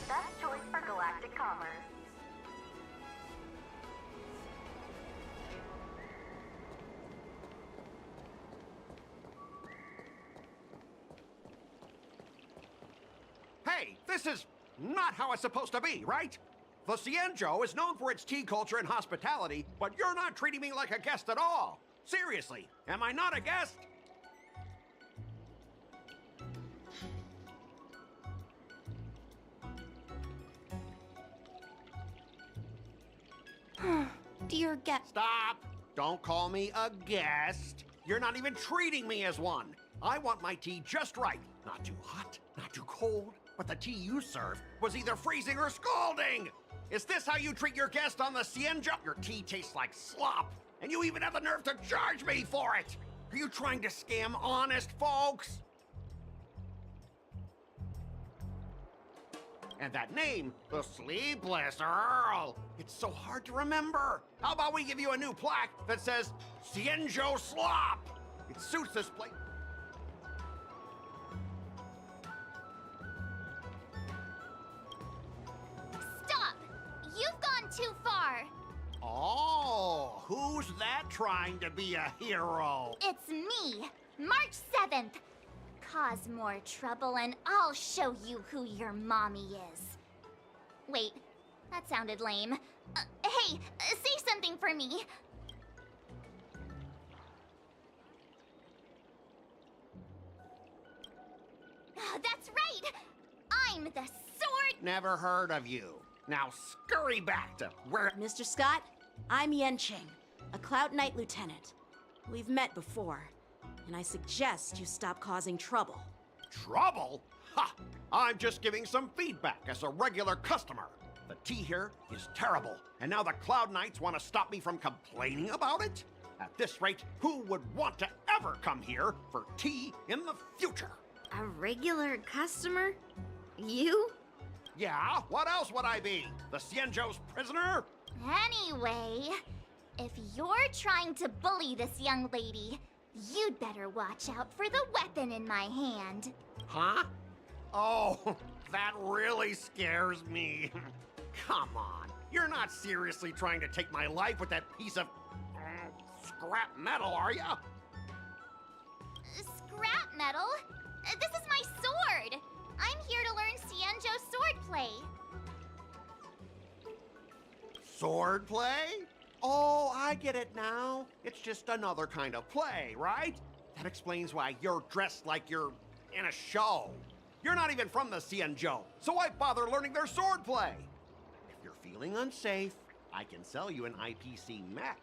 best choice for galactic commerce. Hey, this is not how it's supposed to be, right? The Cienjo is known for its tea culture and hospitality, but you're not treating me like a guest at all. Seriously, am I not a guest? Dear guest. Stop! Don't call me a guest. You're not even treating me as one. I want my tea just right. Not too hot, not too cold, but the tea you served was either freezing or scalding. Is this how you treat your guest on the Cienjo? Your tea tastes like slop, and you even have the nerve to charge me for it. Are you trying to scam honest folks? And that name, the Sleepless Earl, it's so hard to remember. How about we give you a new plaque that says Cienjo Slop? It suits this place. Stop! You've gone too far. Oh, who's that trying to be a hero? It's me, March 7th. Cause more trouble and I'll show you who your mommy is. Wait, that sounded lame. Hey, say something for me. That's right! I'm the sword... Never heard of you. Now scurry back to where... Mr. Scott, I'm Yenching, a Cloud Knight lieutenant. We've met before, and I suggest you stop causing trouble. Trouble? Ha! I'm just giving some feedback as a regular customer. The tea here is terrible, and now the Cloud Knights want to stop me from complaining about it? At this rate, who would want to ever come here for tea in the future? A regular customer? You? Yeah, what else would I be? The Cienjo's prisoner? Anyway, if you're trying to bully this young lady, you'd better watch out for the weapon in my hand. Huh? Oh, that really scares me. Come on, you're not seriously trying to take my life with that piece of scrap metal, are ya? Scrap metal? This is my sword! I'm here to learn Cienjo swordplay. Swordplay? Oh, I get it now. It's just another kind of play, right? That explains why you're dressed like you're in a show. You're not even from the Cienjo, so why bother learning their swordplay? If you're feeling unsafe, I can sell you an IPC mech.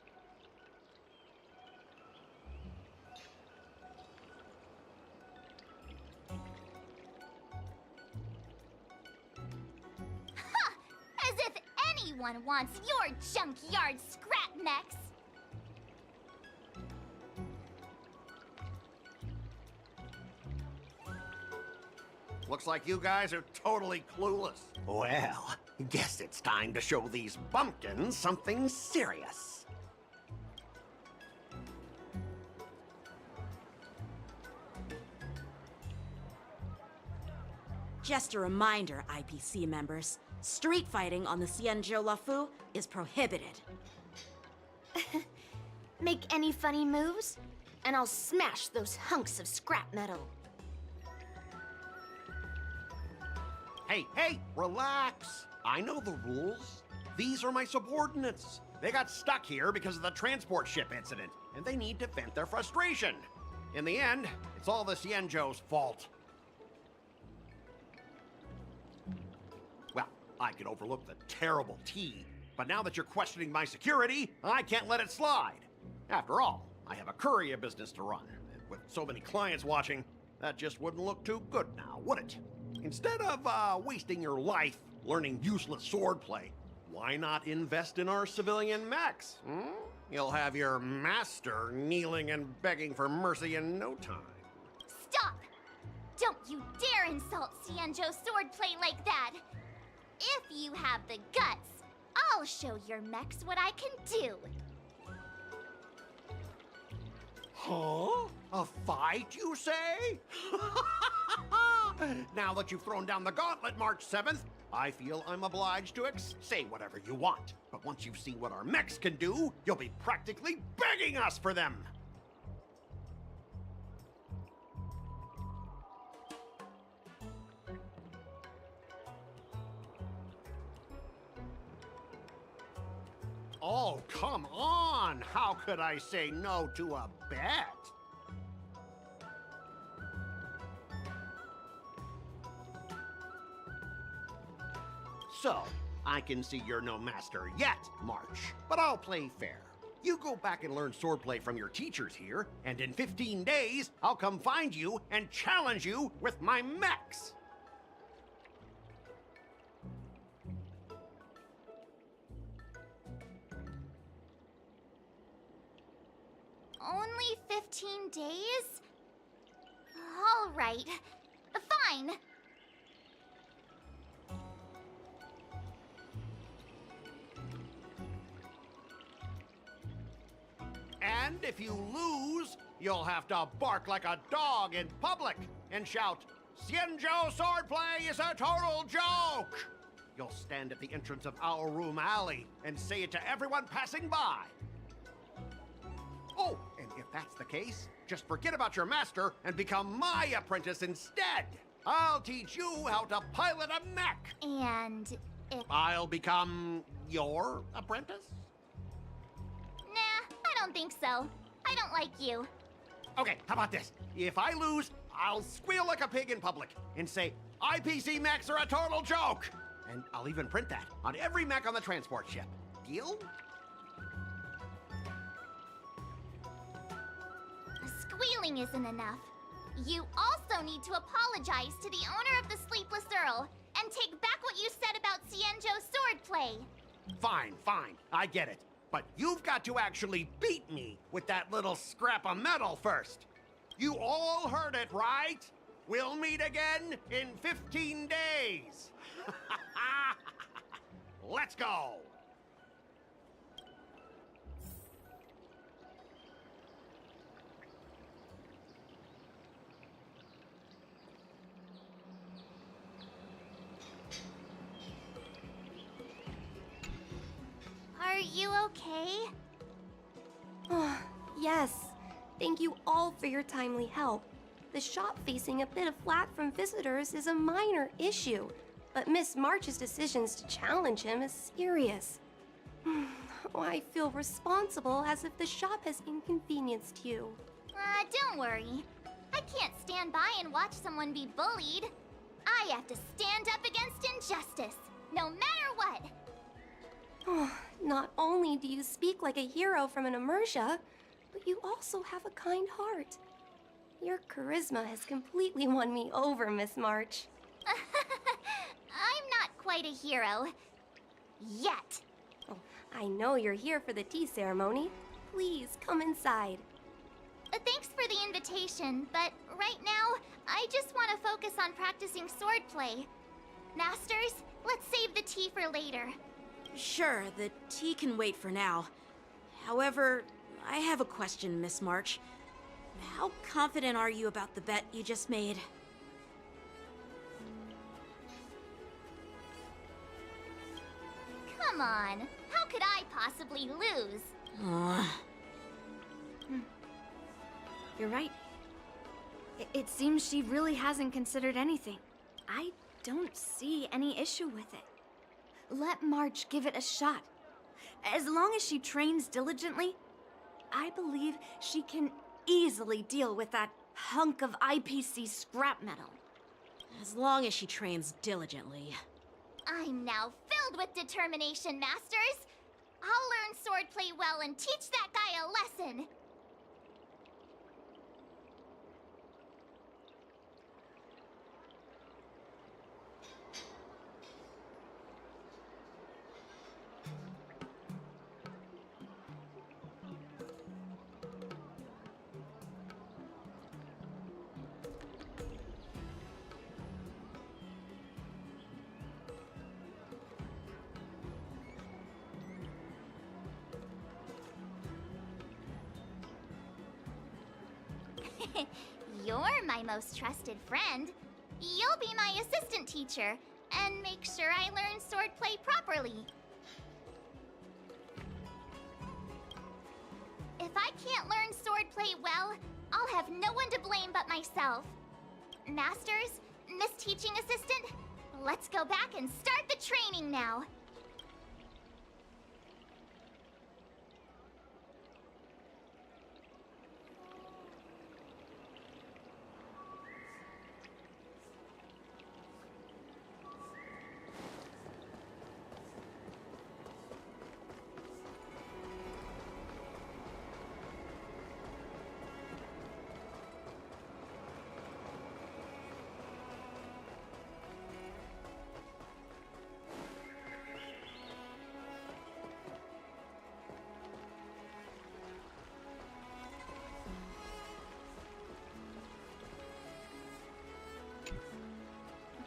As if anyone wants your junkyard scrap mechs! Looks like you guys are totally clueless. Well, guess it's time to show these bumpkins something serious. Just a reminder, IPC members, street fighting on the Cienjo Lafu is prohibited. Make any funny moves, and I'll smash those hunks of scrap metal. Hey, relax. I know the rules. These are my subordinates. They got stuck here because of the transport ship incident, and they need to vent their frustration. In the end, it's all the Cienjo's fault. Well, I could overlook the terrible tea, but now that you're questioning my security, I can't let it slide. After all, I have a courier business to run. With so many clients watching, that just wouldn't look too good now, would it? Instead of wasting your life learning useless swordplay, why not invest in our civilian mechs? You'll have your master kneeling and begging for mercy in no time. Stop! Don't you dare insult Cienjo swordplay like that! If you have the guts, I'll show your mechs what I can do. Huh? A fight, you say? Now that you've thrown down the gauntlet, March 7th, I feel I'm obliged to say whatever you want. But once you've seen what our mechs can do, you'll be practically begging us for them. Oh, come on! How could I say no to a bet? So, I can see you're no master yet, March, but I'll play fair. You go back and learn swordplay from your teachers here, and in 15 days, I'll come find you and challenge you with my mechs! Only 15 days? All right. Fine. And if you lose, you'll have to bark like a dog in public and shout, "Xianzhou swordplay is a total joke!" You'll stand at the entrance of our room alley and say it to everyone passing by. Oh, and if that's the case, just forget about your master and become my apprentice instead. I'll teach you how to pilot a mech. And if... I'll become your apprentice? Nah, I don't think so. I don't like you. Okay, how about this? If I lose, I'll squeal like a pig in public and say, IPC mechs are a total joke! And I'll even print that on every mech on the transport ship. Deal? Squealing isn't enough. You also need to apologize to the owner of the Sleepless Earl and take back what you said about Xianzhou swordplay. Fine, fine, I get it. But you've got to actually beat me with that little scrap of metal first. You all heard it, right? We'll meet again in 15 days. Let's go. Are you okay? Yes. Thank you all for your timely help. The shop facing a bit of flack from visitors is a minor issue, but Miss March's decisions to challenge him is serious. I feel responsible as if the shop has inconvenienced you. Don't worry. I can't stand by and watch someone be bullied. I have to stand up against injustice, no matter what. Not only do you speak like a hero from an immersia, but you also have a kind heart. Your charisma has completely won me over, Miss March. I'm not quite a hero. Yet. Oh, I know you're here for the tea ceremony. Please come inside. Thanks for the invitation, but right now, I just want to focus on practicing swordplay. Masters, let's save the tea for later. Sure, the tea can wait for now. However, I have a question, Miss March. How confident are you about the bet you just made? Come on, how could I possibly lose? You're right. It seems she really hasn't considered anything. I don't see any issue with it. Let March give it a shot. As long as she trains diligently, I believe she can easily deal with that hunk of IPC scrap metal. As long as she trains diligently. I'm now filled with determination, Masters. I'll learn swordplay well and teach that guy a lesson. You're my most trusted friend. You'll be my assistant teacher, and make sure I learn swordplay properly. If I can't learn swordplay well, I'll have no one to blame but myself. Masters, Miss Teaching Assistant, let's go back and start the training now.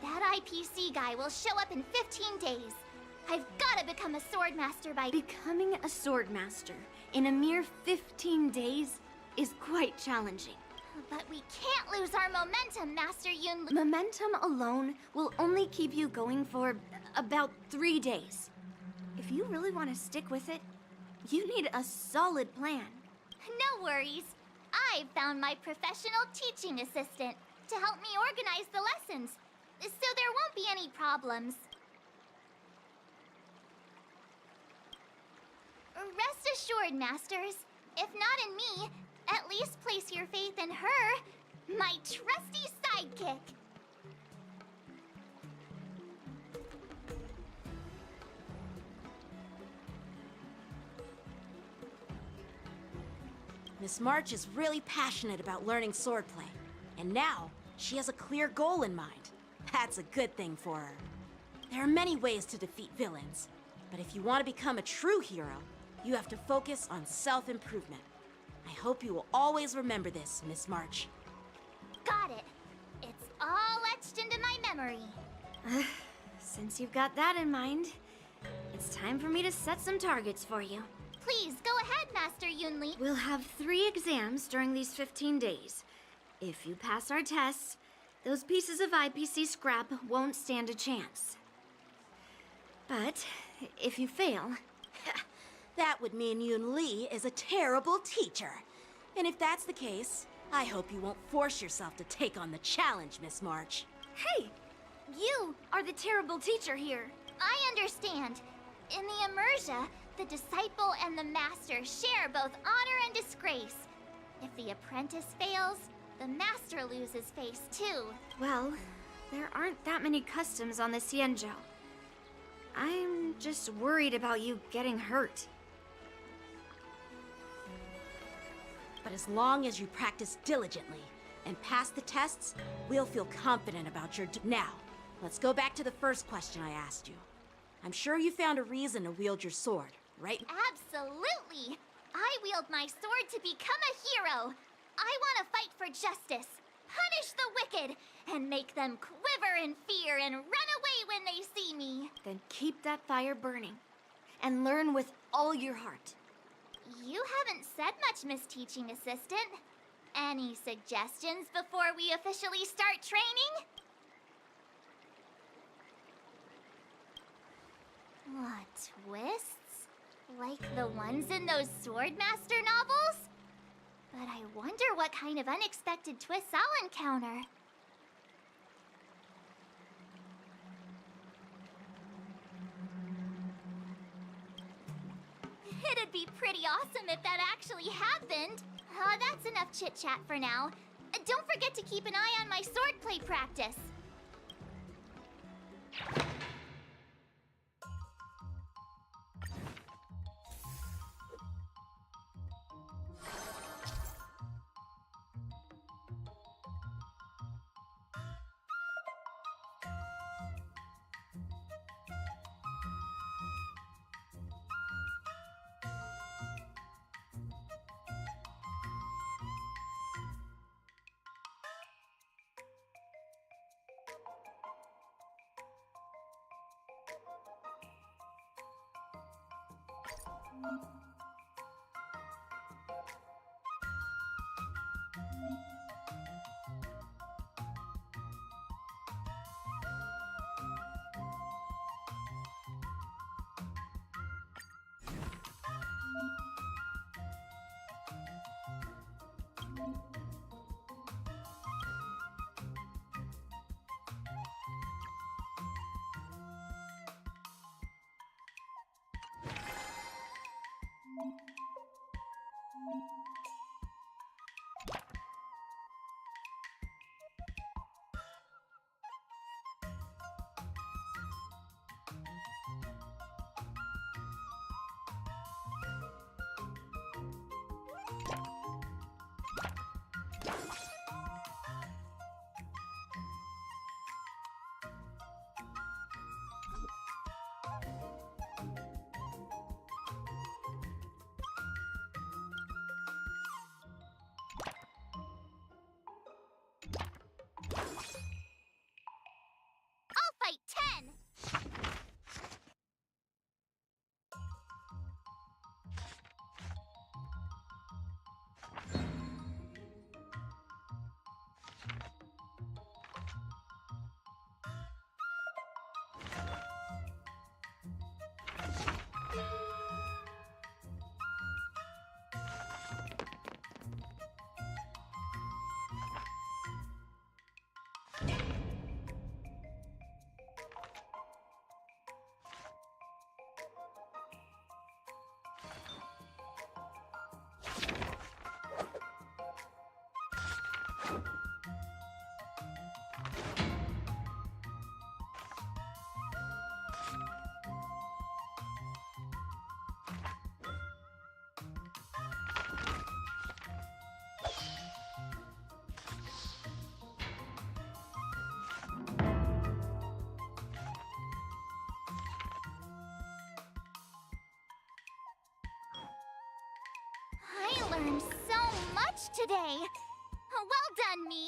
That IPC guy will show up in 15 days. I've gotta become a swordmaster by... Becoming a swordmaster in a mere 15 days is quite challenging. But we can't lose our momentum, Master Yun. Momentum alone will only keep you going for about 3 days. If you really want to stick with it, you need a solid plan. No worries. I've found my professional teaching assistant to help me organize the lessons, so there won't be any problems. Rest assured, Masters. If not in me, at least place your faith in her, my trusty sidekick. Miss March is really passionate about learning swordplay, and now she has a clear goal in mind. That's a good thing for her. There are many ways to defeat villains, but if you want to become a true hero, you have to focus on self-improvement. I hope you will always remember this, Miss March. Got it. It's all etched into my memory. Since you've got that in mind, it's time for me to set some targets for you. Please, go ahead, Master Yunli. We'll have 3 exams during these 15 days. If you pass our tests, those pieces of IPC scrap won't stand a chance. But if you fail... That would mean Yun Li is a terrible teacher. And if that's the case, I hope you won't force yourself to take on the challenge, Miss March. Hey! You are the terrible teacher here. I understand. In the Immersia, the disciple and the master share both honor and disgrace. If the apprentice fails, the master loses face too. Well, there aren't that many customs on the Xianzhou. I'm just worried about you getting hurt. But as long as you practice diligently and pass the tests, we'll feel confident about your... Now, let's go back to the first question I asked you. I'm sure you found a reason to wield your sword, right? Absolutely! I wield my sword to become a hero. I want to fight for justice, punish the wicked, and make them quiver in fear and run away when they see me. Then keep that fire burning and learn with all your heart. You haven't said much, Miss Teaching Assistant. Any suggestions before we officially start training? What twists? Like the ones in those Swordmaster novels? But I wonder what kind of unexpected twists I'll encounter. It'd be pretty awesome if that actually happened. That's enough chit-chat for now. Don't forget to keep an eye on my swordplay practice. I'll fight 10! I learned so much today! Well done, me!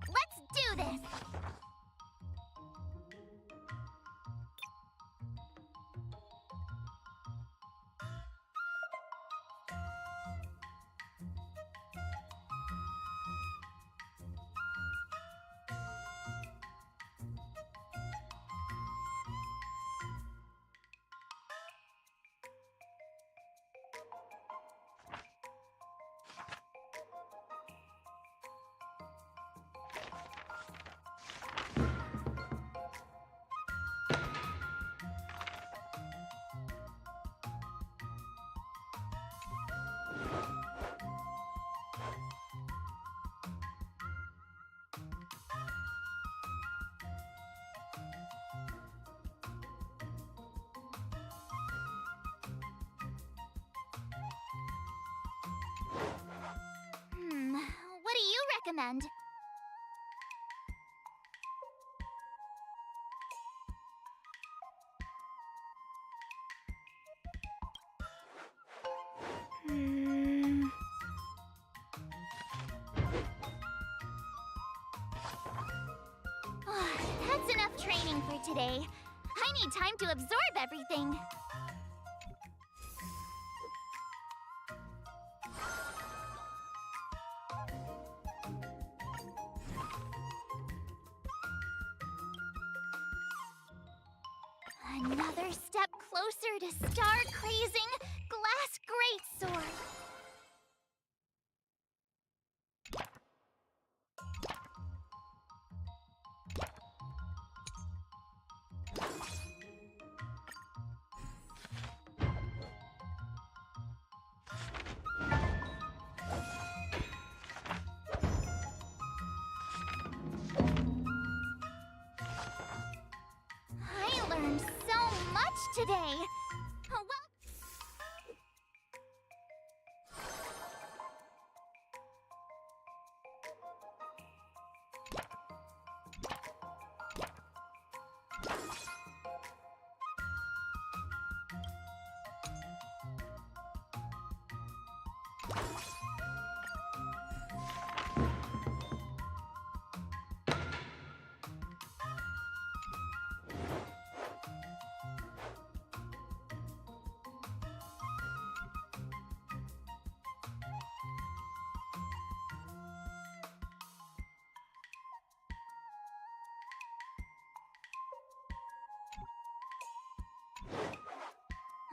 Let's do this! What do you recommend? That's enough training for today. I need time to absorb everything. Another step closer to star-crazing glass greatsword. I learned so much today. Well,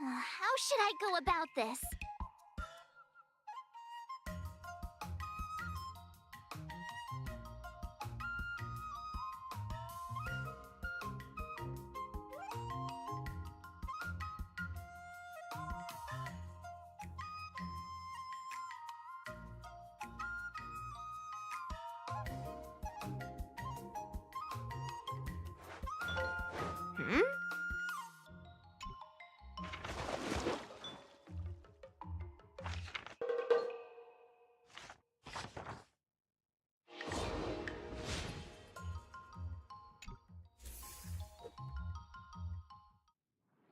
How should I go about this?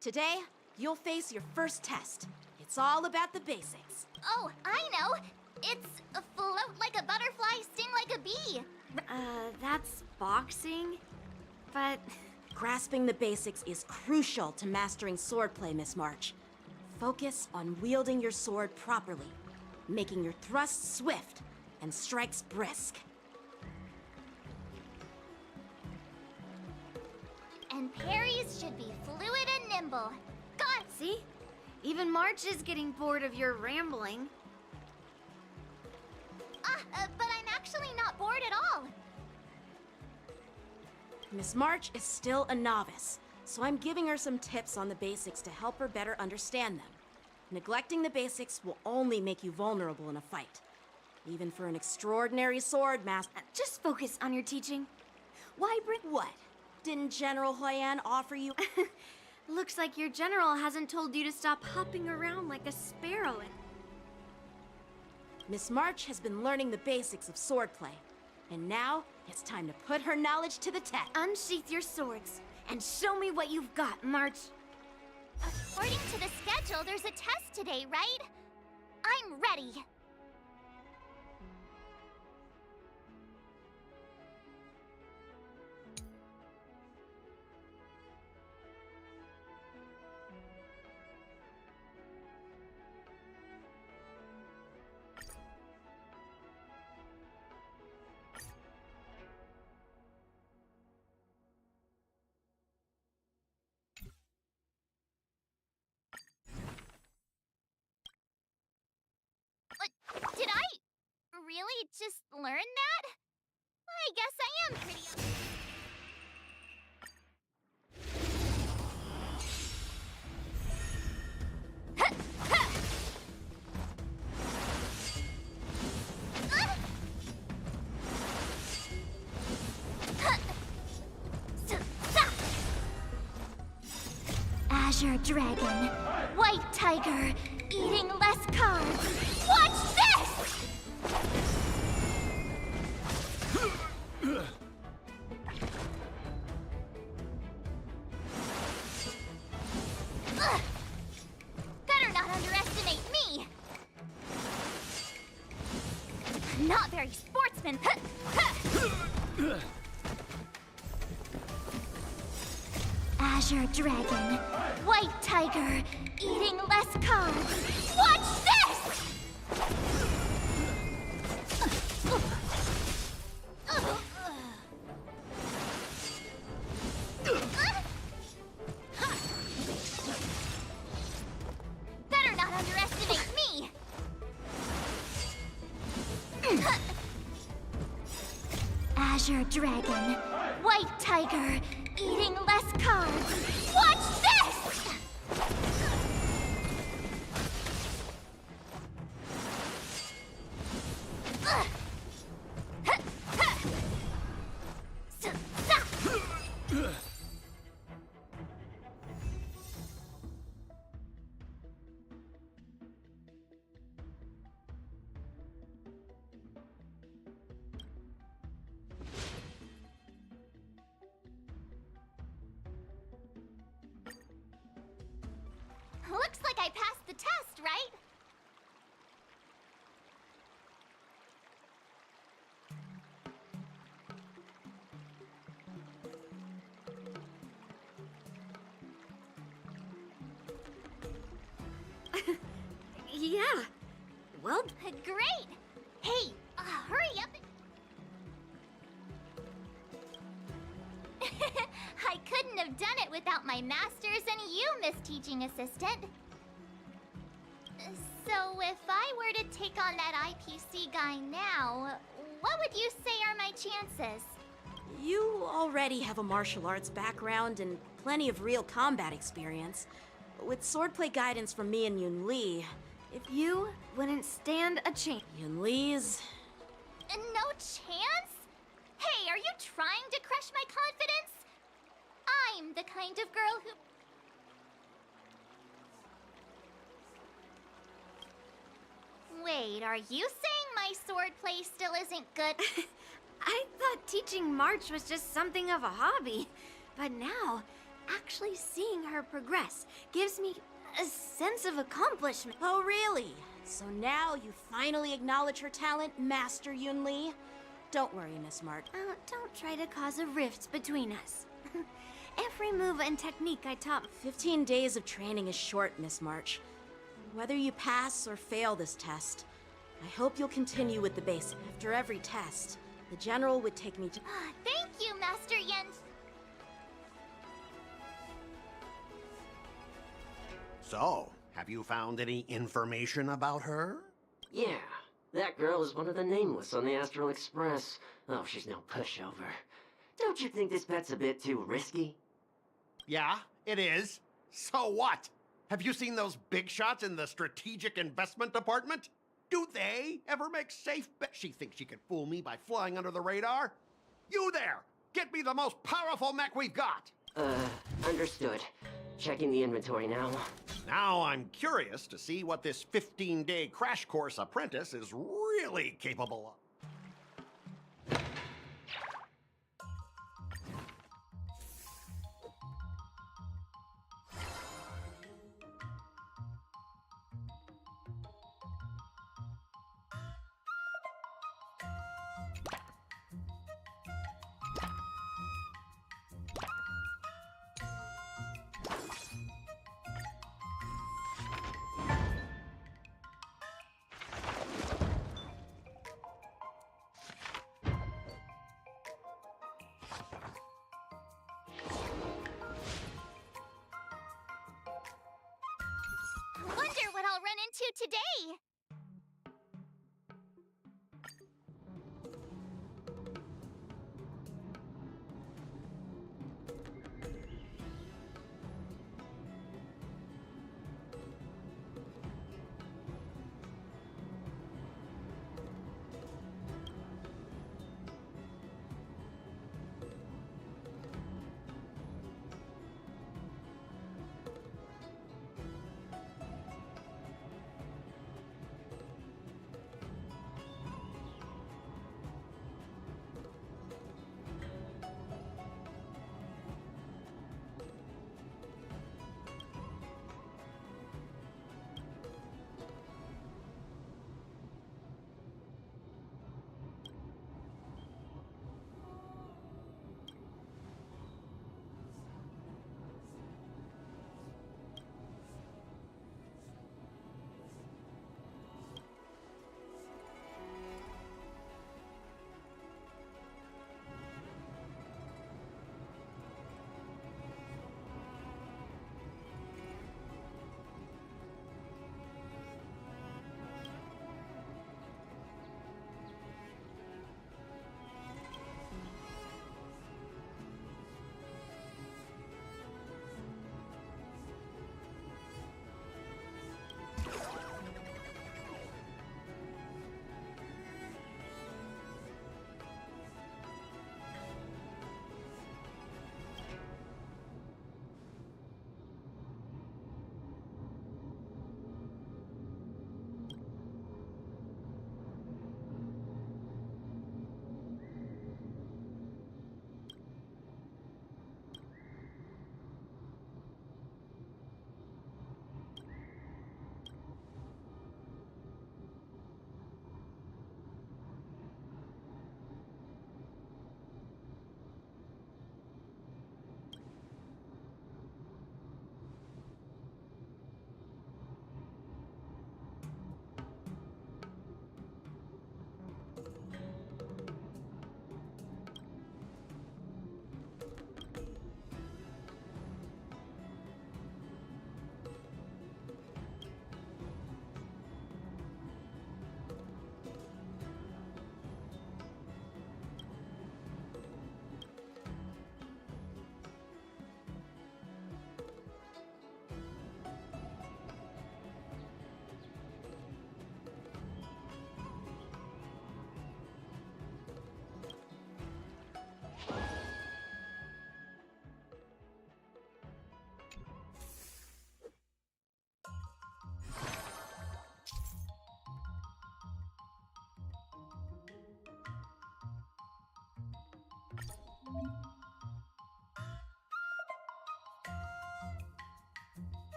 Today, you'll face your first test. It's all about the basics. Oh, I know! It's float like a butterfly, sting like a bee. That's boxing? But Grasping the basics is crucial to mastering swordplay, Miss March. Focus on wielding your sword properly, making your thrusts swift and strikes brisk. And parries should be fluid and nimble. Got see? Even March is getting bored of your rambling. but I'm actually not bored at all. Miss March is still a novice, so I'm giving her some tips on the basics to help her better understand them. Neglecting the basics will only make you vulnerable in a fight. Even for an extraordinary sword master. Just focus on your teaching. Why bring What? Didn't General Huyan offer you? Looks like your general hasn't told you to stop hopping around like a sparrow. Miss March has been learning the basics of swordplay, and now it's time to put her knowledge to the test. Unsheath your swords and show me what you've got, March. According to the schedule, there's a test today, right? I'm ready. Did I really just learn that? I guess I am pretty. Azure Dragon, White Tiger, eating less carbs. Watch this! Better not underestimate me! Not very sportsman. Azure Dragon, White Tiger, eating less carbs. Watch this! Better not underestimate me! Azure Dragon, White Tiger, eating less carbs. Watch this! Looks like I passed the test, right? Yeah. Well, Great! Hey, hurry up I couldn't have done it without my masters and you, Miss Teaching Assistant. So if I were to take on that IPC guy now, what would you say are my chances? You already have a martial arts background and plenty of real combat experience. With swordplay guidance from me and Yun Li, If you wouldn't stand a chance. Yun Li's... No chance? Hey, are you trying to crush my confidence? I'm the kind of girl who... Wait, are you saying my swordplay still isn't good? I thought teaching March was just something of a hobby. But now, actually seeing her progress gives me a sense of accomplishment. Oh, really? So now you finally acknowledge her talent, Master Yun Li? Don't worry, Miss March. Don't try to cause a rift between us. Every move and technique I taught. 15 days of training is short, Miss March. Whether you pass or fail this test, I hope you'll continue with the basics. After every test, the General would take me to... Thank you, Master Jens. So, have you found any information about her? Yeah, that girl is one of the nameless on the Astral Express. Oh, she's no pushover. Don't you think this bet's a bit too risky? Yeah, it is. So what? Have you seen those big shots in the strategic investment department? Do they ever make safe bets? She thinks she can fool me by flying under the radar? You there! Get me the most powerful mech we've got! Understood. Checking the inventory now. Now I'm curious to see what this 15-day crash course apprentice is really capable of. Wonder what I'll run into today.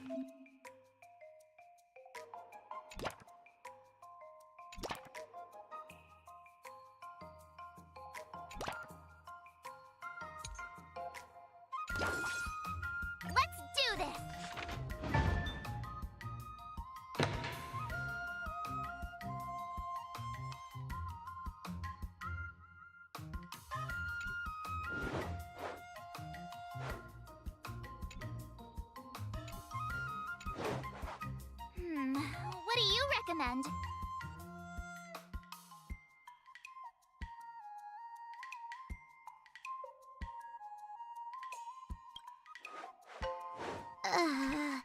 Let's do this! What do you recommend? Uh...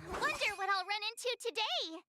Wonder what I'll run into today!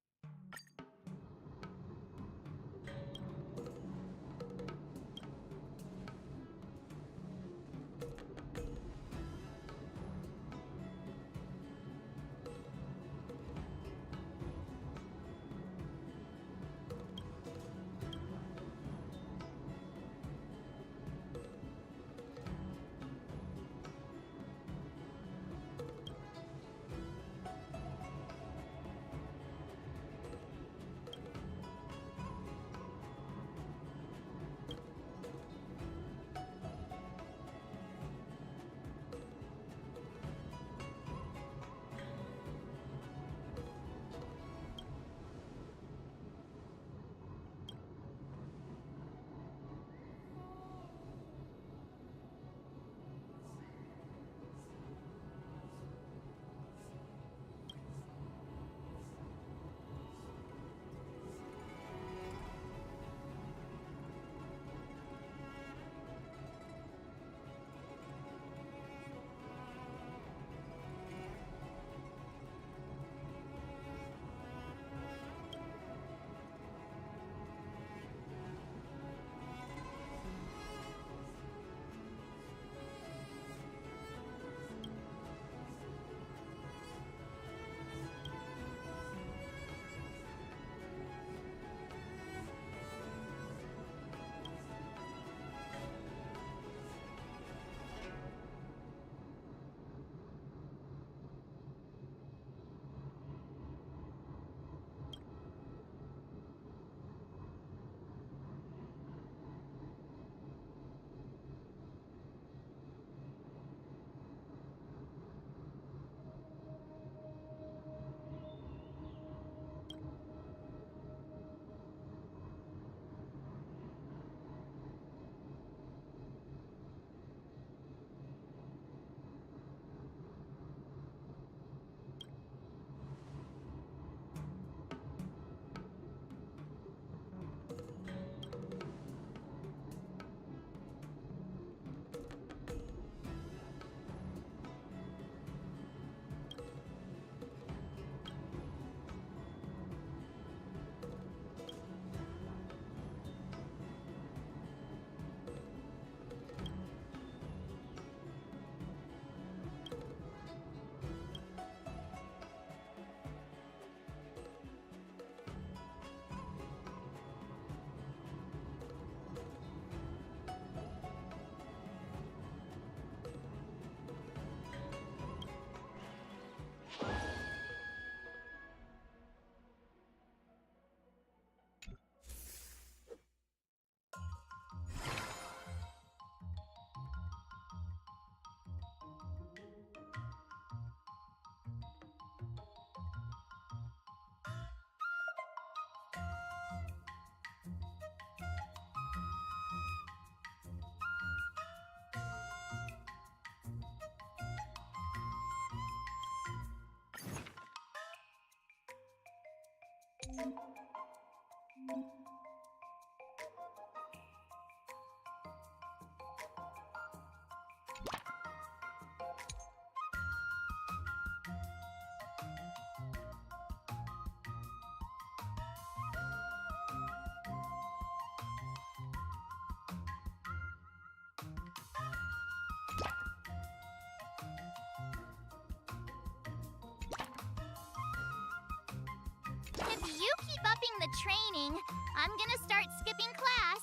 If you keep upping the training, I'm gonna start skipping class.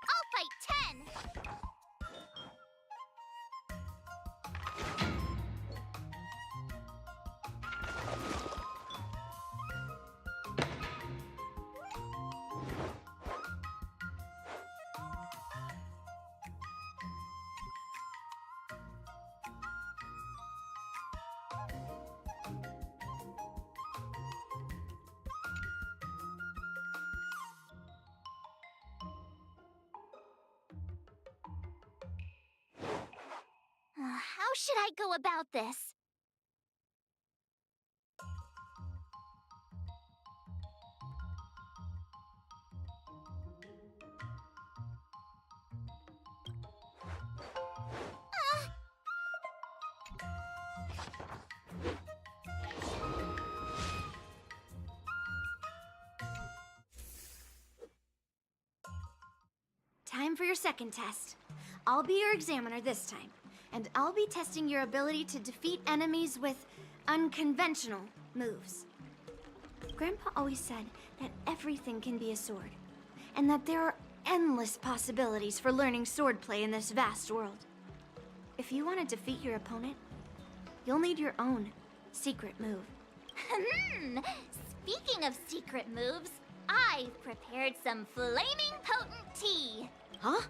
I'll fight 10! How should I go about this? Time for your second test. I'll be your examiner this time, and I'll be testing your ability to defeat enemies with unconventional moves. Grandpa always said that everything can be a sword, and that there are endless possibilities for learning swordplay in this vast world. If you want to defeat your opponent, you'll need your own secret move. Speaking of secret moves, I've prepared some flaming potent tea. Huh?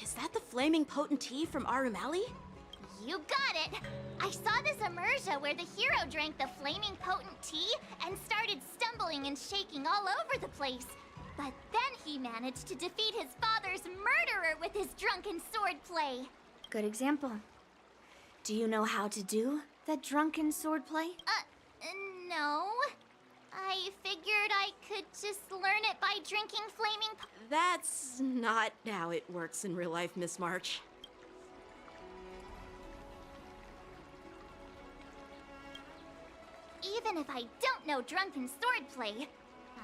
Is that the flaming potent tea from Arumali? You got it! I saw this immersion where the hero drank the flaming potent tea and started stumbling and shaking all over the place. But then he managed to defeat his father's murderer with his drunken swordplay. Good example. Do you know how to do the drunken swordplay? No. I figured I could just learn it by drinking flaming That's not how it works in real life, Miss March. Even if I don't know drunken swordplay,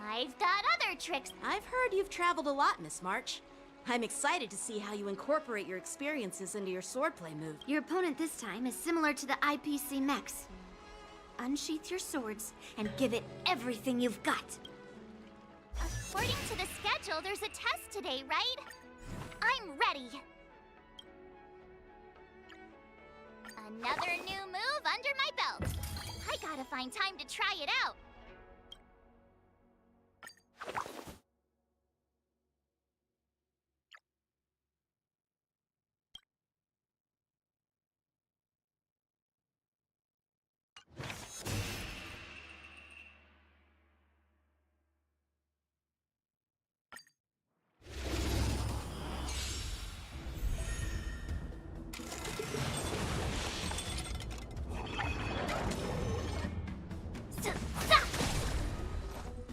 I've got other tricks. I've heard you've traveled a lot, Miss March. I'm excited to see how you incorporate your experiences into your swordplay move. Your opponent this time is similar to the IPC mechs. Unsheath your swords and give it everything you've got. According to the schedule, there's a test today, right? I'm ready. Another new move under my belt. I gotta find time to try it out.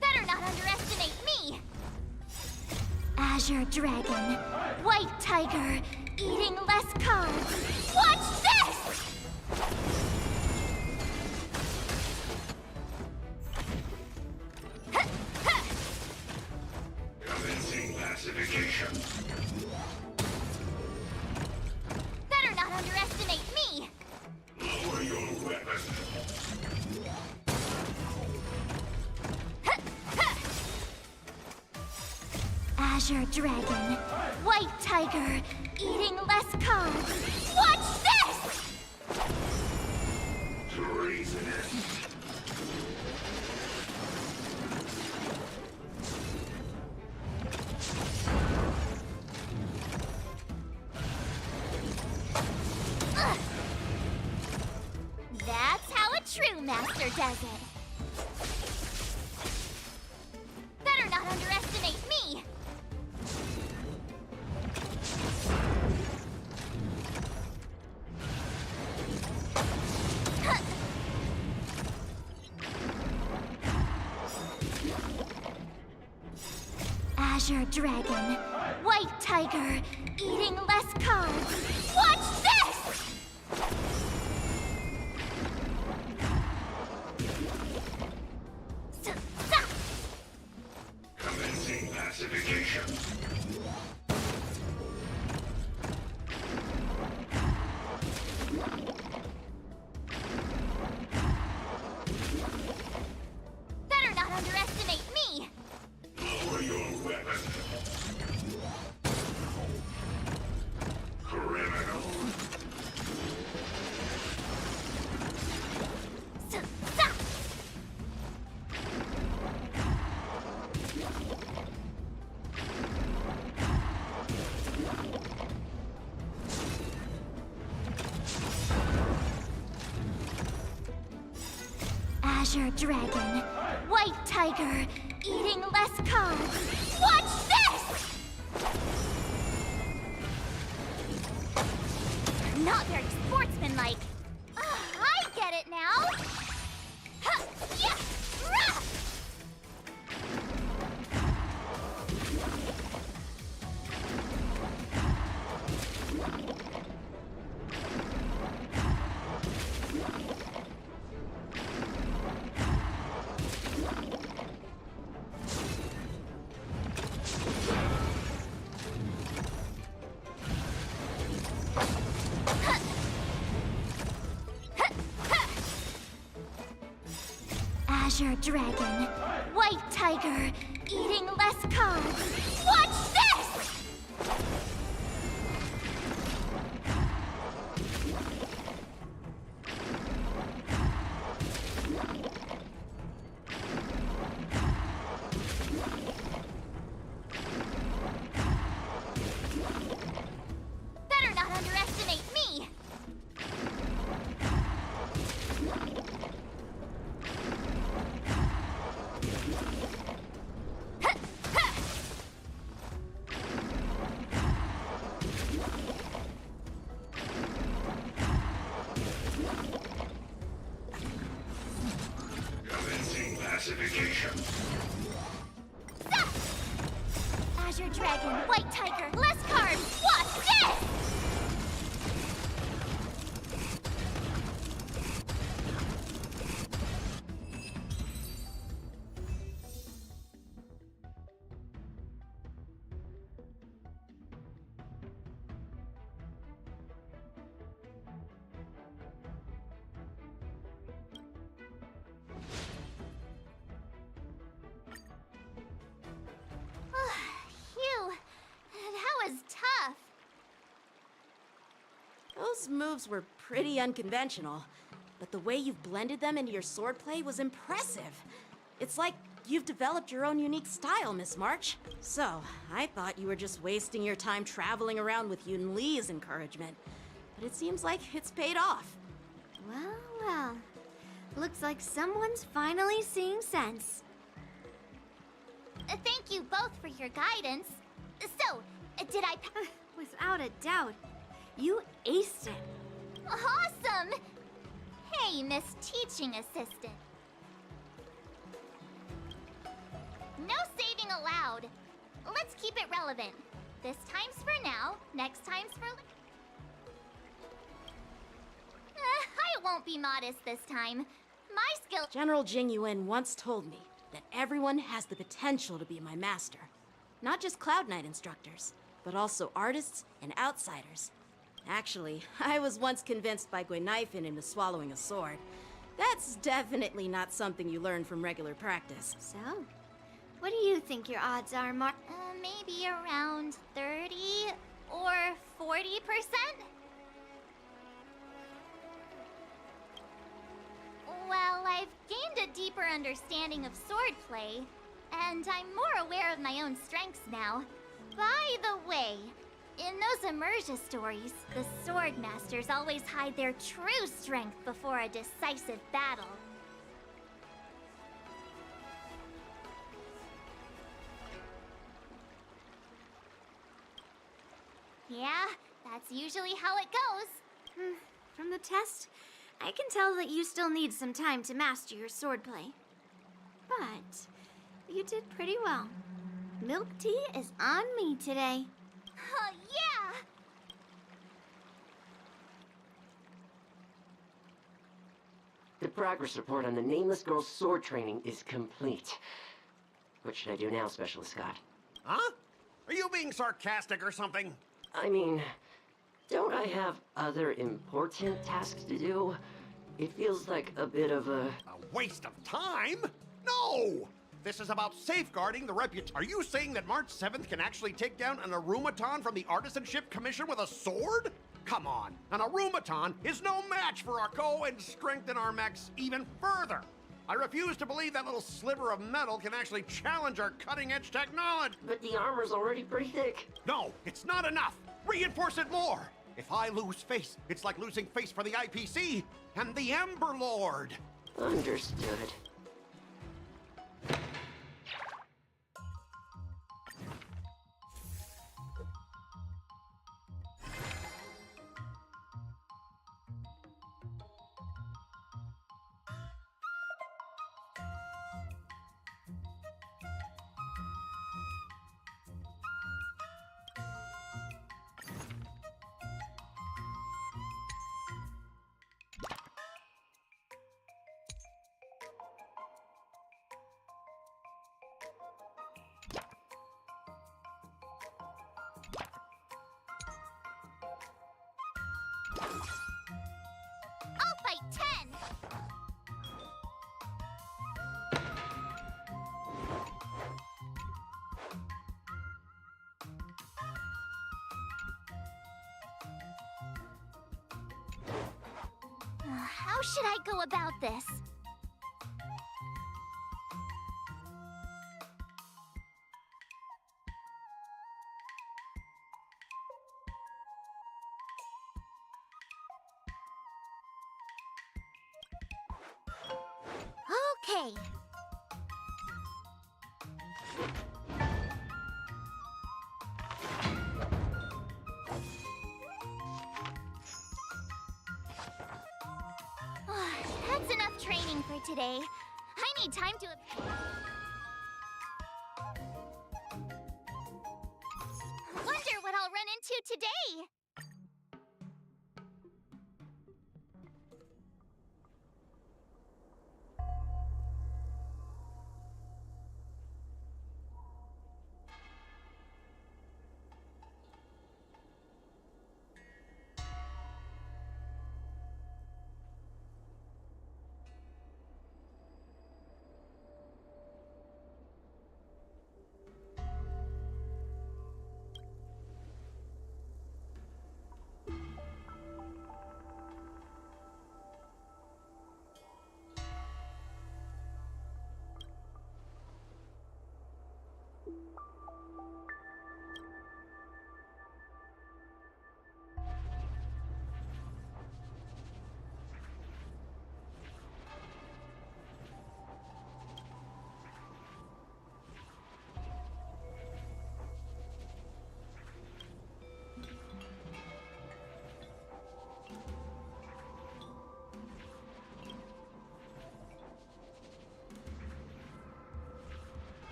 Better not underestimate me! Azure Dragon, White Tiger, eating less carbs. Watch this! Commencing pacification. Better not underestimate me! Lower your weapon. Azure Dragon, White Tiger, eating less carbs. Watch this! Treasonous. That's how a true master does it. Better not underestimate me! Azure Dragon, White Tiger, eating less carbs. Watch this! Commencing pacification. Better not underestimate me! Lower your weapon. Criminal. Azure Dragon, White Tiger, eating less carbs. Watch this! Not very sportsmanlike. I get it now. Ha! Yeah! Rah! Azure Dragon, White Tiger, eating less carbs. Watch this! Better not underestimate me! Commencing pacification. Azure Dragon, White Tiger, less carbs. Watch this! Phew, that was tough. Those moves were pretty unconventional, but the way you've blended them into your swordplay was impressive. It's like you've developed your own unique style, Miss March. So, I thought you were just wasting your time traveling around with Yun Li's encouragement, but it seems like it's paid off. Well, well. Looks like someone's finally seeing sense. Thank you both for your guidance. So, did I Without a doubt, you aced it. Awesome! Hey, Miss Teaching Assistant. No saving allowed. Let's keep it relevant. This time's for now, next time's for... I won't be modest this time. My skill... General Jing Yuan once told me that everyone has the potential to be my master. Not just Cloud Knight instructors, but also artists and outsiders. Actually, I was once convinced by Guinifin into swallowing a sword. That's definitely not something you learn from regular practice. So, what do you think your odds are, Mark? Maybe around 30 or 40%? Well, I've gained a deeper understanding of swordplay, and I'm more aware of my own strengths now. By the way, in those immersion stories, the sword masters always hide their true strength before a decisive battle. Yeah, that's usually how it goes. From the test, I can tell that you still need some time to master your swordplay. But you did pretty well. Milk tea is on me today. Yeah! The progress report on the Nameless Girl's sword training is complete. What should I do now, Specialist Scott? Huh? Are you being sarcastic or something? I mean, don't I have other important tasks to do? It feels like a bit of a... A waste of time? No! This is about safeguarding the reputation. Are you saying that March 7th can actually take down an Arumaton from the Artisanship Commission with a sword? Come on, an Arumaton is no match for our Co and strengthen our mechs even further. I refuse to believe that little sliver of metal can actually challenge our cutting-edge technology. But the armor's already pretty thick. No, it's not enough. Reinforce it more. If I lose face, it's like losing face for the IPC and the Ember Lord. Understood. I'll fight 10! How should I go about this? Okay. That's enough training for today. I need time to... Wonder what I'll run into today.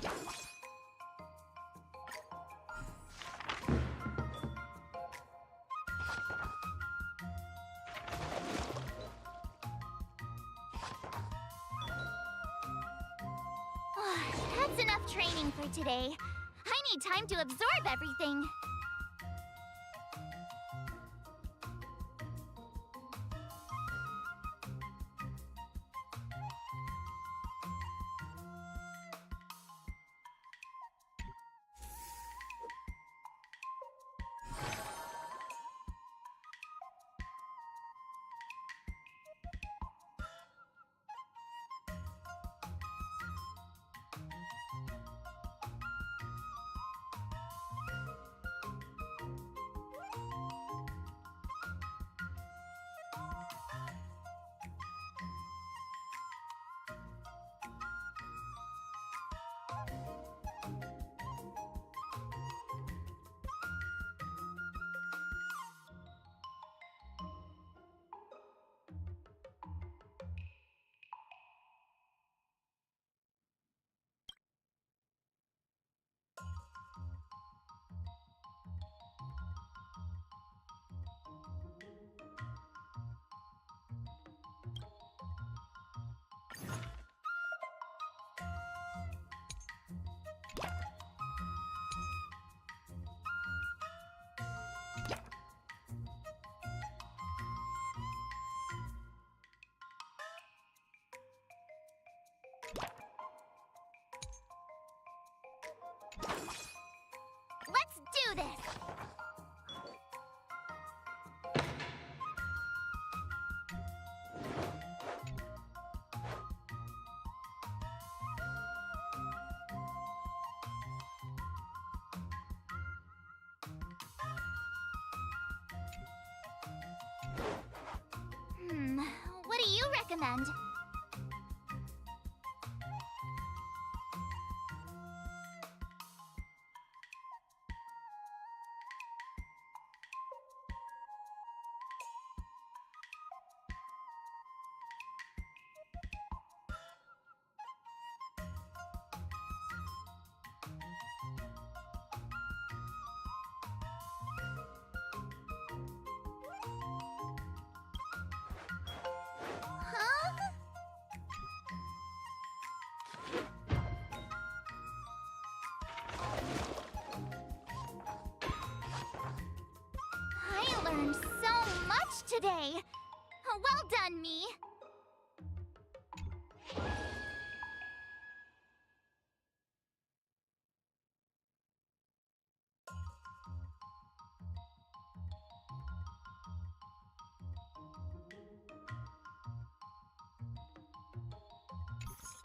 That's enough training for today. I need time to absorb everything. Let's do this! What do you recommend? Huh? I learned so much today. Well done, me.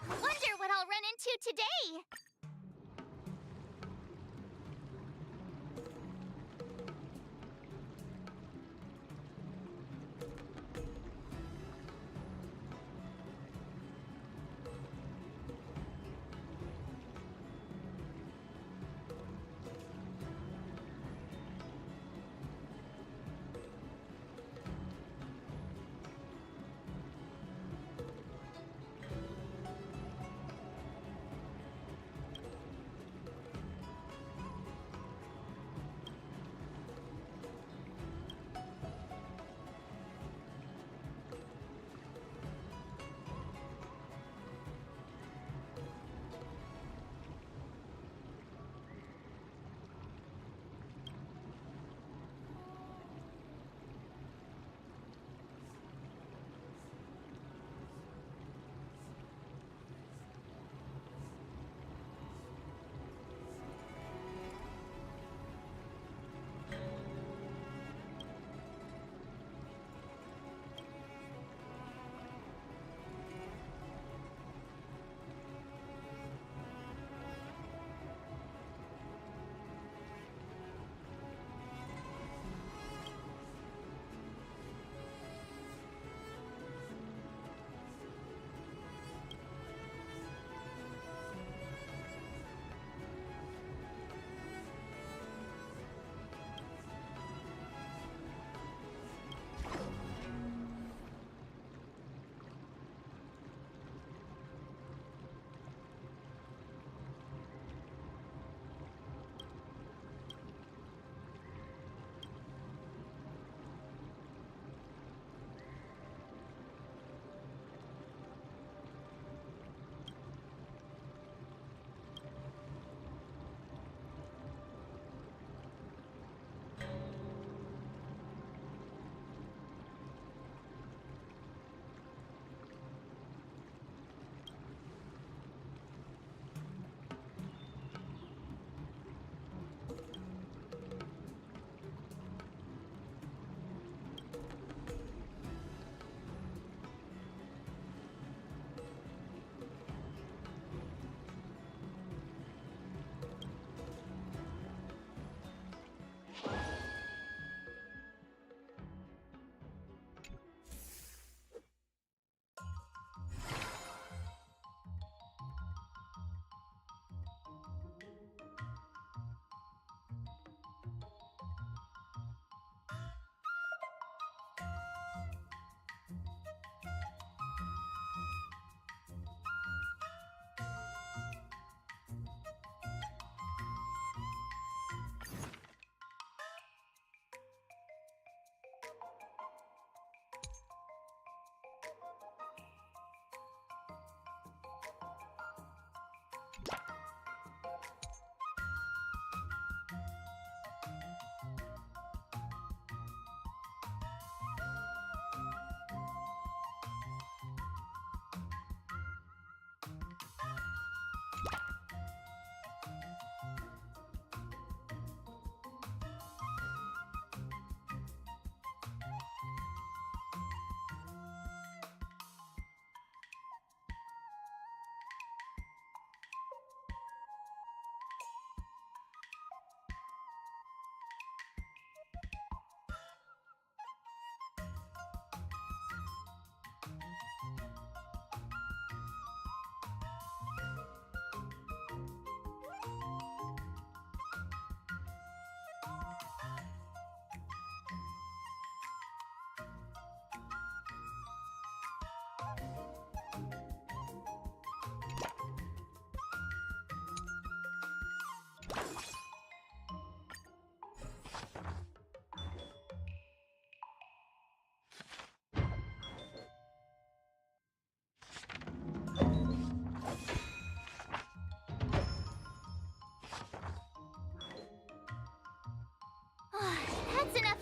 Wonder what I'll run into today.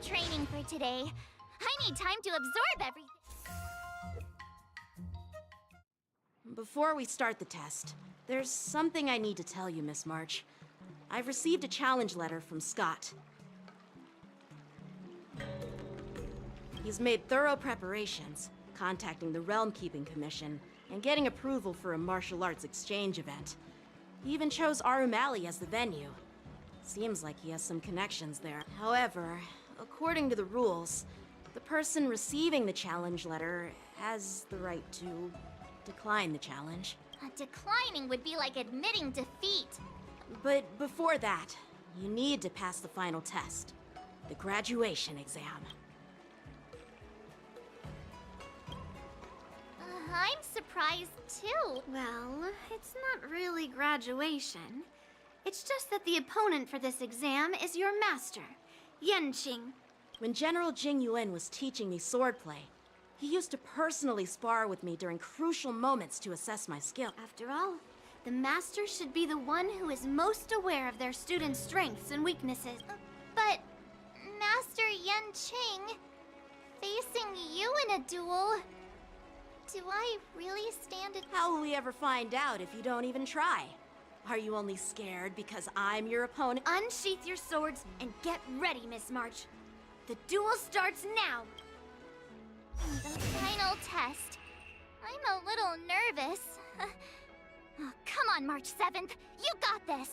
training for today. I need time to absorb everything. Before we start the test, there's something I need to tell you, Miss March. I've received a challenge letter from Scott. He's made thorough preparations, contacting the Realm Keeping Commission, and getting approval for a martial arts exchange event. He even chose Arumali as the venue. Seems like he has some connections there. However, according to the rules, the person receiving the challenge letter has the right to decline the challenge. Declining would be like admitting defeat. But before that, you need to pass the final test, the graduation exam. I'm surprised too. Well, it's not really graduation. It's just that the opponent for this exam is your master, Yenqing. When General Jing Yuan was teaching me swordplay, he used to personally spar with me during crucial moments to assess my skill. After all, the master should be the one who is most aware of their students' strengths and weaknesses. But, Master Yenqing, facing you in a duel, do I really stand a... How will we ever find out if you don't even try? Are you only scared because I'm your opponent? Unsheath your swords and get ready, Miss March. The duel starts now. The final test. I'm a little nervous. Oh, come on, March 7th. You got this.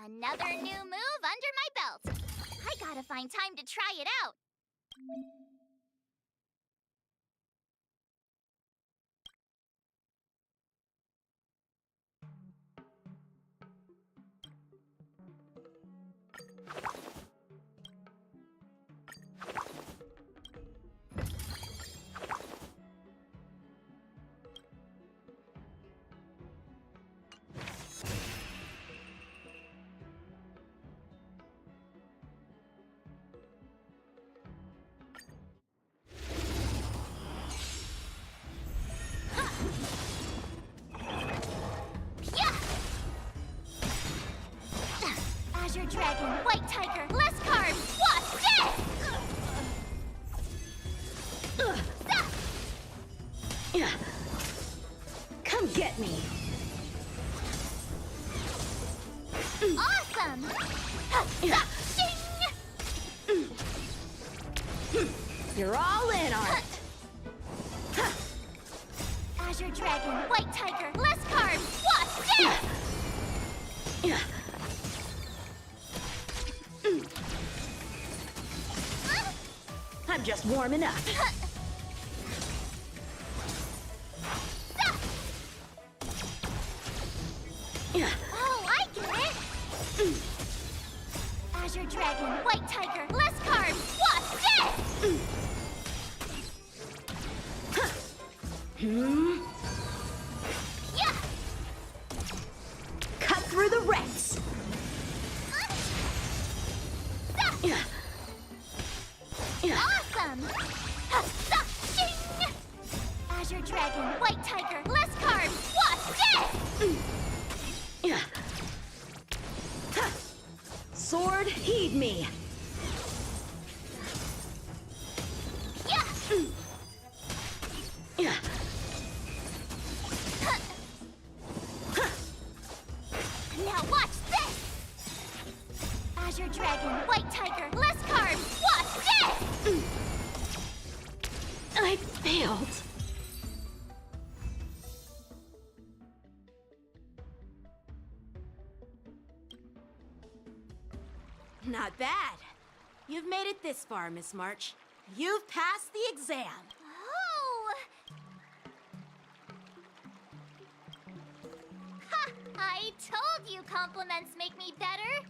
Another new move under my belt. I gotta find time to try it out. Azure Dragon, White Tiger, less cards! Watch this! Come get me! Awesome! You're all in on it! Azure Dragon, White Tiger, less cards! Watch this! I'm just warming up. Oh, I get it! Azure Dragon, White Tiger, less cards! Watch this! Yeah! Cut through the ranks! Awesome! Azure Dragon, White Tiger, less cards! Watch this! Sword, heed me! Yeah! Now watch this! Azure Dragon, White Tiger, less cards! Watch this! I failed. Not bad. You've made it this far, Miss March. You've passed the exam. Oh! Ha! I told you compliments make me better.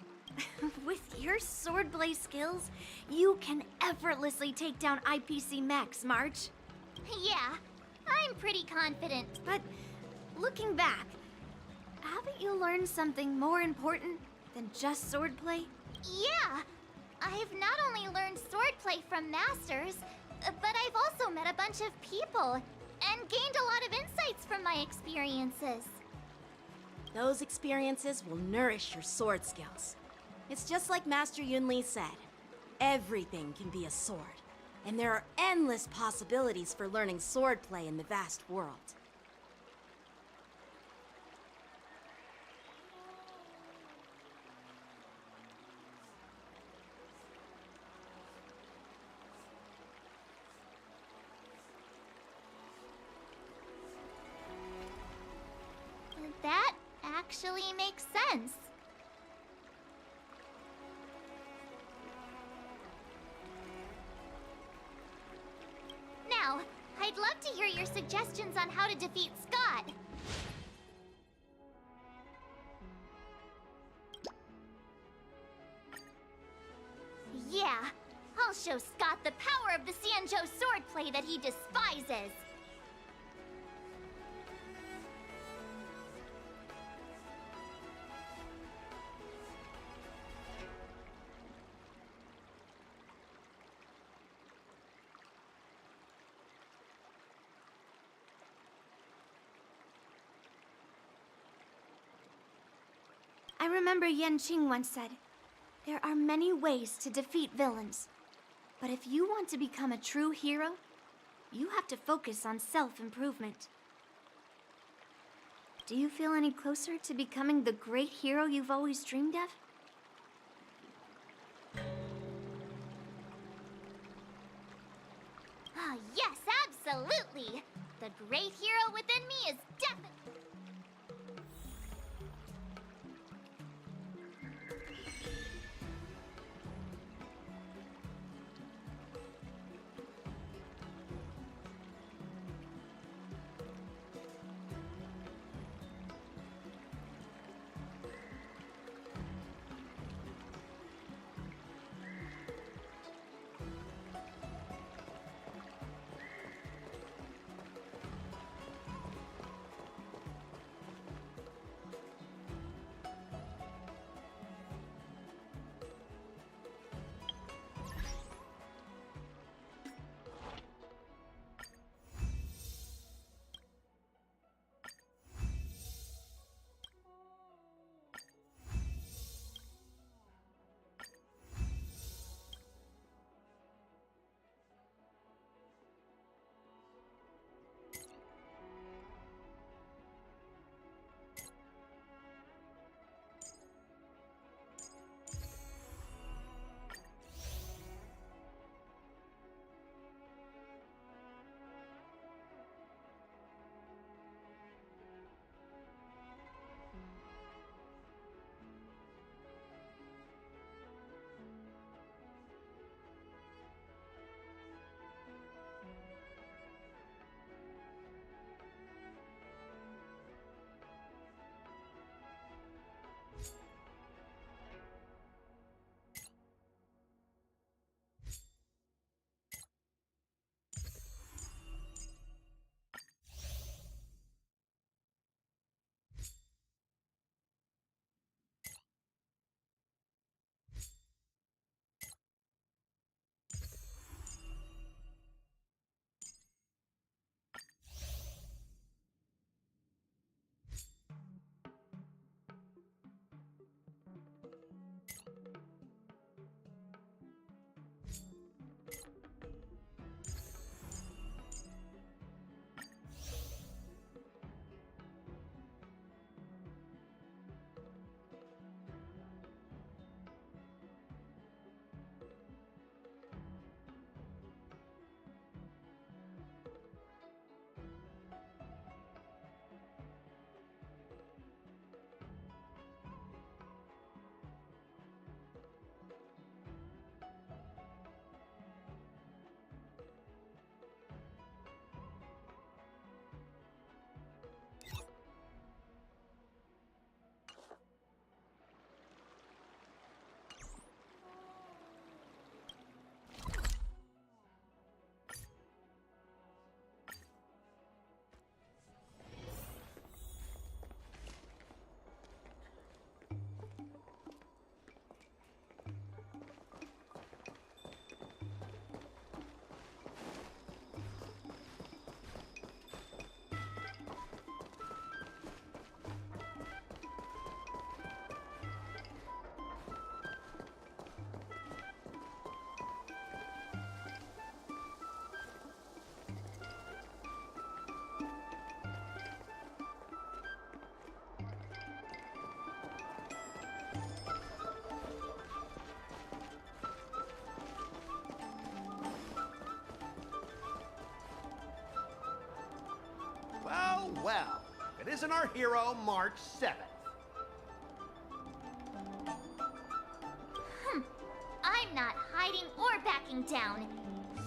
With your swordplay skills, you can effortlessly take down IPC Max, March. Yeah, I'm pretty confident. But looking back, haven't you learned something more important than just swordplay? Yeah, I've not only learned swordplay from masters, but I've also met a bunch of people and gained a lot of insights from my experiences. Those experiences will nourish your sword skills. It's just like Master Yunli said. Everything can be a sword, and there are endless possibilities for learning swordplay in the vast world. That actually makes sense. Now, I'd love to hear your suggestions on how to defeat Scott. Yeah, I'll show Scott the power of the Sanjo swordplay that he despises. I remember Yan Qing once said, there are many ways to defeat villains. But if you want to become a true hero, you have to focus on self-improvement. Do you feel any closer to becoming the great hero you've always dreamed of? Ah, yes, absolutely! The great hero within me is definitely... isn't our hero March 7th? I'm not hiding or backing down.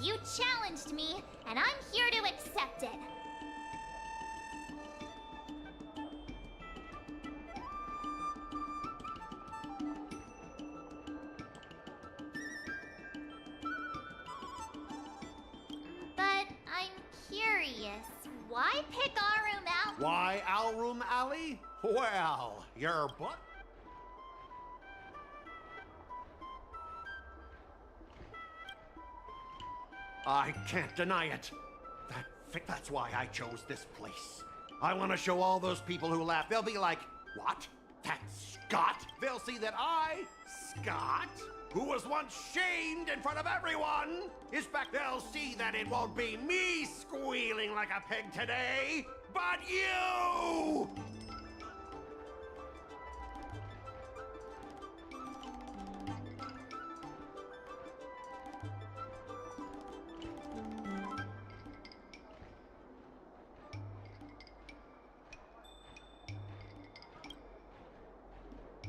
You challenged me, and I'm here to accept it. But I'm curious, why pick our room out? Why Alroom Alley? Well, your butt. I can't deny it. That's why I chose this place. I want to show all those people who laugh. They'll be like, what? That's Scott? They'll see that I, Scott, who was once shamed in front of everyone, is back. They'll see that it won't be me squealing like a pig today, but you!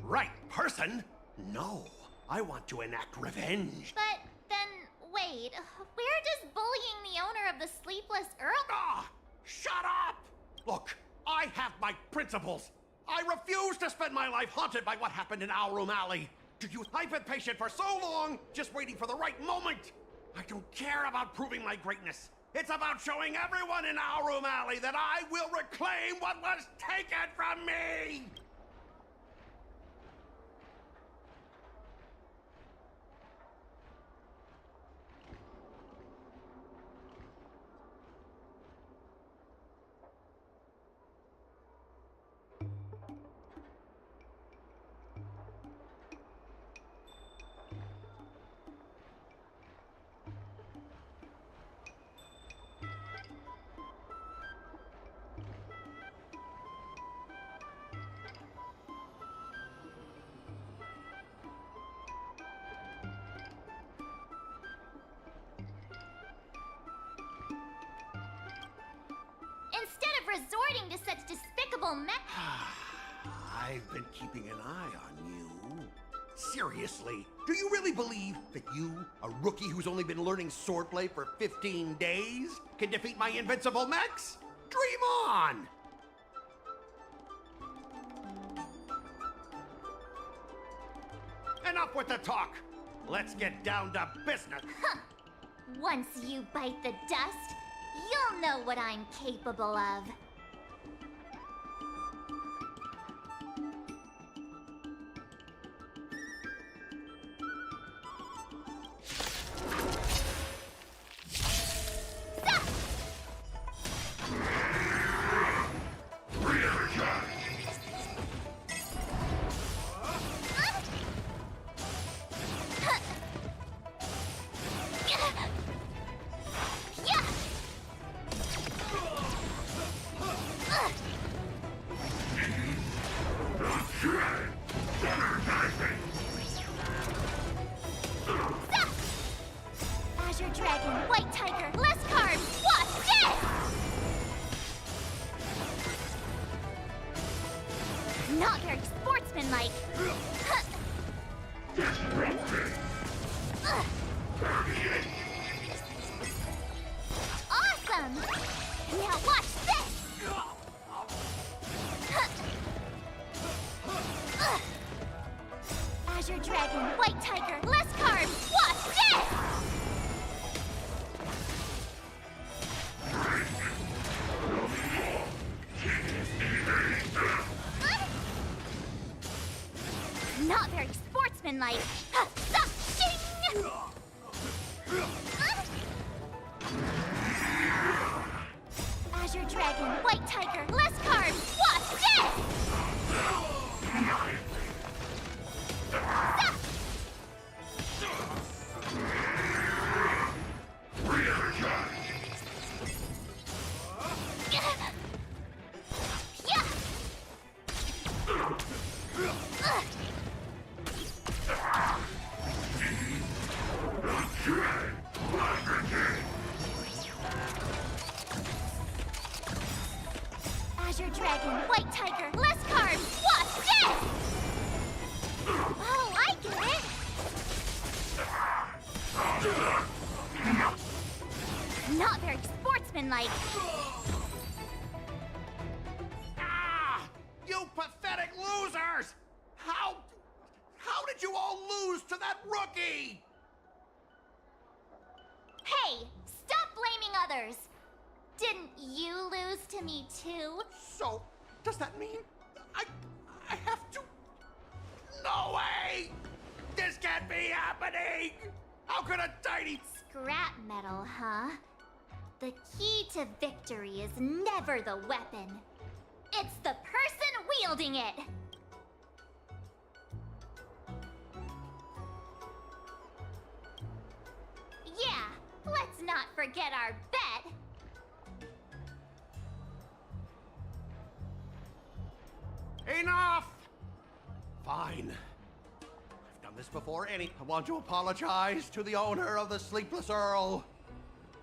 Right person? No, I want to enact revenge. But then, wait, where does bullying the owner of the Sleepless Earl? Ah! Shut up! Look, I have my principles. I refuse to spend my life haunted by what happened in Alroom Alley. I've been patient for so long, just waiting for the right moment. I don't care about proving my greatness. It's about showing everyone in Alroom Alley that I will reclaim what was taken from me! Instead of resorting to such despicable I've been keeping an eye on you. Seriously, do you really believe that you, a rookie who's only been learning swordplay for 15 days, can defeat my invincible mechs? Dream on! Enough with the talk. Let's get down to business. Once you bite the dust, you'll know what I'm capable of. Azure Dragon, White Tiger, less cards! Watch this! Not very sportsmanlike. Awesome! Now watch this! Azure Dragon, White Tiger, less cards! Watch this! Not very sportsmanlike. Shing! Azure Dragon, White Tiger, less cards! Watch this! Azure Dragon, did you all lose to that rookie? Hey, stop blaming others! Didn't you lose to me too? So, does that mean I have to? No way! This can't be happening! How could a tiny... Scrap metal, huh? The key to victory is never the weapon. It's the person wielding it! Yeah, let's not forget our bet! Enough! Fine. I've done this before, Annie. I want to apologize to the owner of the Sleepless Earl.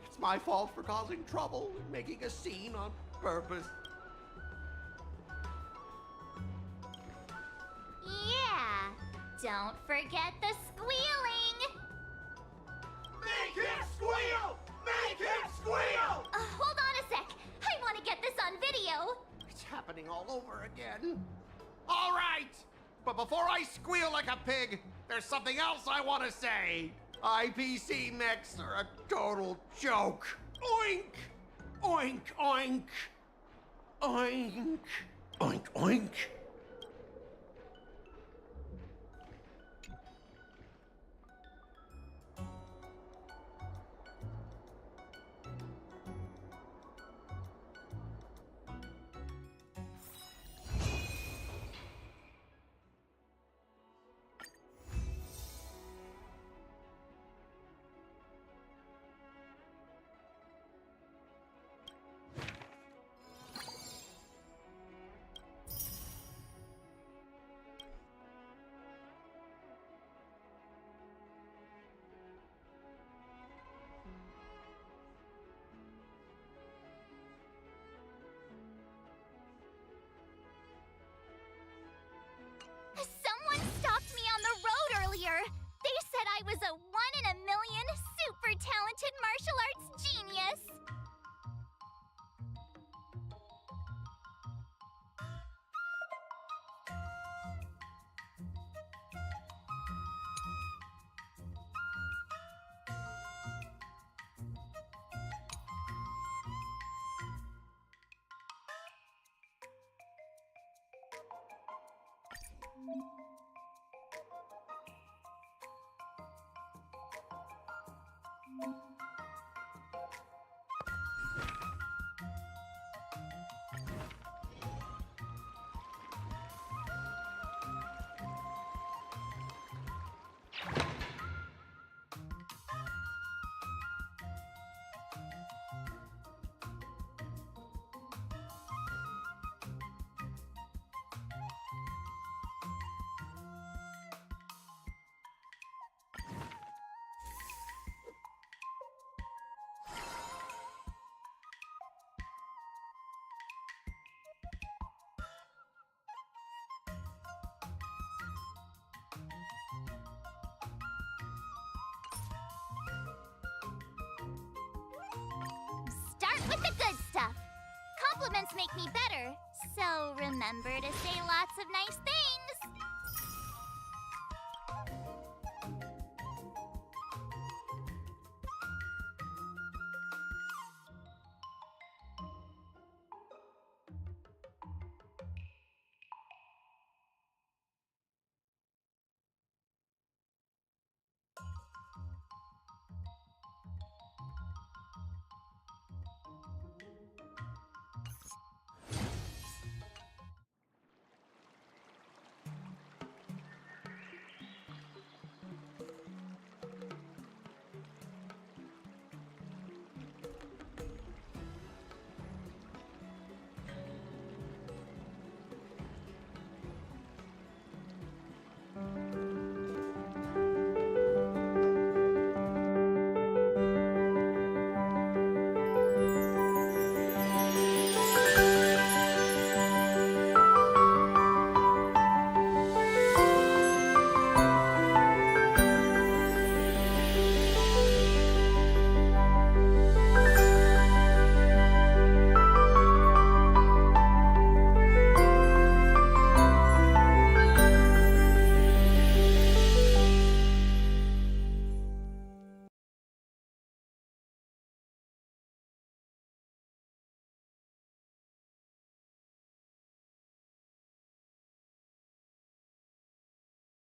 It's my fault for causing trouble and making a scene on purpose. Yeah, don't forget the squealing! Make him squeal! Make him squeal! Hold on a sec. I want to get this on video. It's happening all over again. All right! But before I squeal like a pig, there's something else I want to say. IPC mechs are a total joke. Oink! Oink, oink. Oink. Oink, oink. Someone stopped me on the road earlier. They said I was a 1 in a million super talented martial arts genius. Start with the good stuff. Compliments make me better, so remember to say lots of nice things.